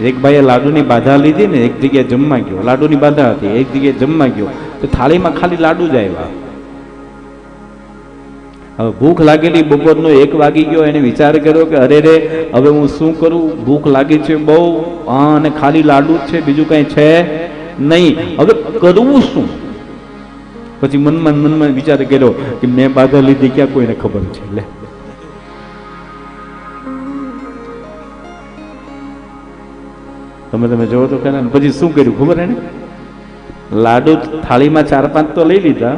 એક ભાઈએ લાડુની બાધા લીધી ને એક જગ્યાએ જમવા ગયો, લાડુની બાધા હતી, એક જગ્યાએ જમવા ગયો તો થાળીમાં ખાલી લાડુ જ આવ્યા. હવે ભૂખ લાગેલી, બપોરનો 1 વાગી ગયો, એને વિચાર કર્યો કે અરે રે હવે હું શું કરું, ભૂખ લાગી છે બહુ, અને ખાલી લાડુ જ છે, બીજું કઈ છે નહીં, હવે કરવું શું? પછી મનમાં વિચાર કર્યો કે મેં બાધા લીધી ક્યાં કોઈને ખબર છે. લે તમે જોવો તો ખરા. પછી શું કર્યું ખબર એને? લાડુ થાળીમાં 4-5 તો લઈ લીધા,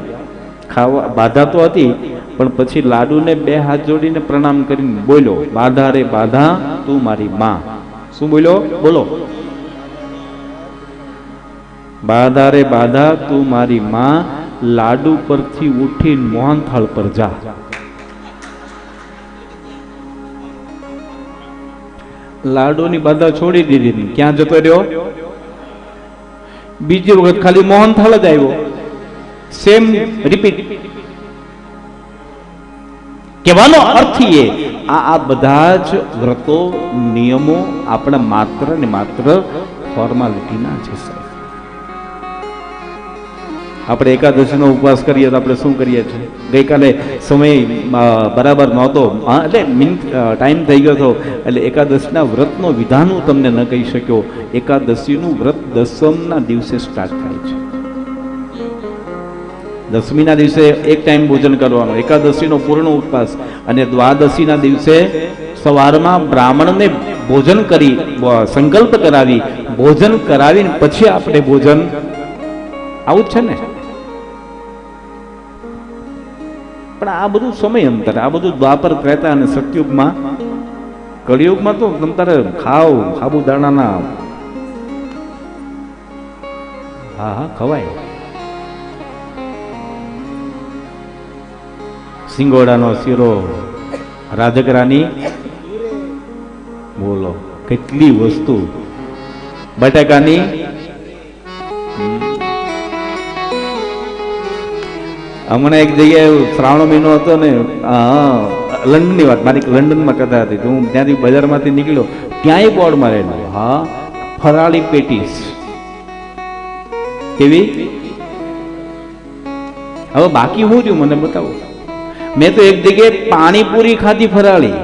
ખાવા બાધા તો હતી, પણ પછી લાડુને 2 હાથ જોડીને પ્રણામ કરીને બોલ્યો, બાધા રે બાધા તું મારી માં. શું બોલ્યો? બોલો. બાધા રે બાધા તું મારી માં, લાડુ પરથી ઉઠીને મોહનથાળ પર જા. લાડુની બાધા છોડી દીધી, ક્યાં જતો રહ્યો? બીજી વખત ખાલી મોહનથાળ જ આવ્યો, સેમ રિપીટ. કહેવાનો અર્થ એ આ બધા જ વ્રતો નિયમો આપણા માત્ર ને માત્ર ફોર્માલિટીના છે. આપણે એકાદશીનો ઉપવાસ કરીએ તો આપણે શું કરીએ છીએ? ગઈકાલે સમય બરાબર નહોતો, એટલે ટાઈમ થઈ ગયો હતો, એટલે એકાદશીના વ્રતનો વિધાન હું તમને ન કહી શક્યો. એકાદશીનું વ્રત દસમના દિવસે સ્ટાર્ટ થાય છે. દસમીના દિવસે એક ટાઈમ ભોજન કરવાનું, એકાદશીનો પૂર્ણ ઉપવાસ, અને દ્વાદશીના દિવસે સવારમાં બ્રાહ્મણને ભોજન કરી, સંકલ્પ કરાવી, ભોજન કરાવીને પછી આપણે ભોજન, આવું જ છે ને. પણ આ બધું સમય અંતર, આ બધું દ્વાપર, ત્રેતા અને સતયુગમાં. કળિયુગમાં તો તમારે ખાવ સાબુદાણાના, હા ખવાય. સિંગોડાનો શીરો, રાજગરાની, બોલો કેટલી વસ્તુ, બટાકાની, હમણાં એક જગ્યાએ શ્રાવણ મહિનો હતો ને, લંડનની વાત, મારી લંડનમાં કથા હતી, તો હું ત્યાંથી બજારમાંથી નીકળ્યો, ત્યાંય બોર્ડ મારેલું, હા ફરાળી પેટીસ. કેવી? હવે બાકી શું થયું મને બતાવો. મેં તો એક જગ્યાએ પાણીપુરી ખાધી ફરાળી.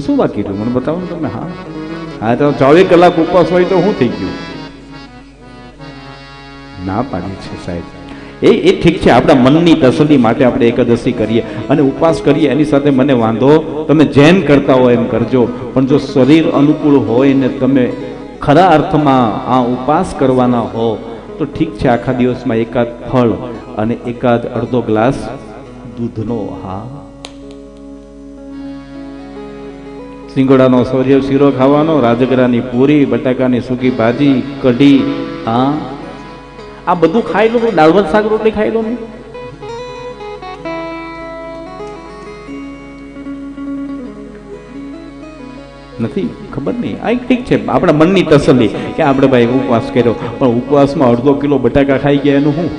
શું બાકી રહ્યું મને બતાવો ને તમે. હા તો 24 કલાક ઉપવાસ હોય તો શું થઈ ગયું? ના પાડી છે સાહેબ. એ ઠીક છે, આપણા મનની તસલ્લી માટે આપણે એકાદશી કરીએ અને ઉપવાસ કરીએ, એની સાથે મને વાંધો, તમે જેમ કરતા હો એમ કરજો, પણ જો શરીર અનુકૂળ હોય ને તમે ખરા અર્થમાં આ ઉપવાસ કરવાના હો તો ઠીક છે, આખા દિવસમાં એકાદ ફળ અને એકાદ અડધો ગ્લાસ દૂધનો, હા સિંગોડાનો શીરો ખાવાનો, રાજગરાની પૂરી, બટાકાની સૂકી ભાજી, કઢી, હા આ બધું ખાઈ લો. દાળ ભાત શાક રોટલી ખાઈ લો ને. નથી ખબર નહીં, આ ઠીક છે, આપણા મનની તસલ્લી કે આપણે ભાઈ ઉપવાસ કર્યો, પણ ઉપવાસમાં અડધો કિલો બટાકા ખાઈ ગયા એનું શું?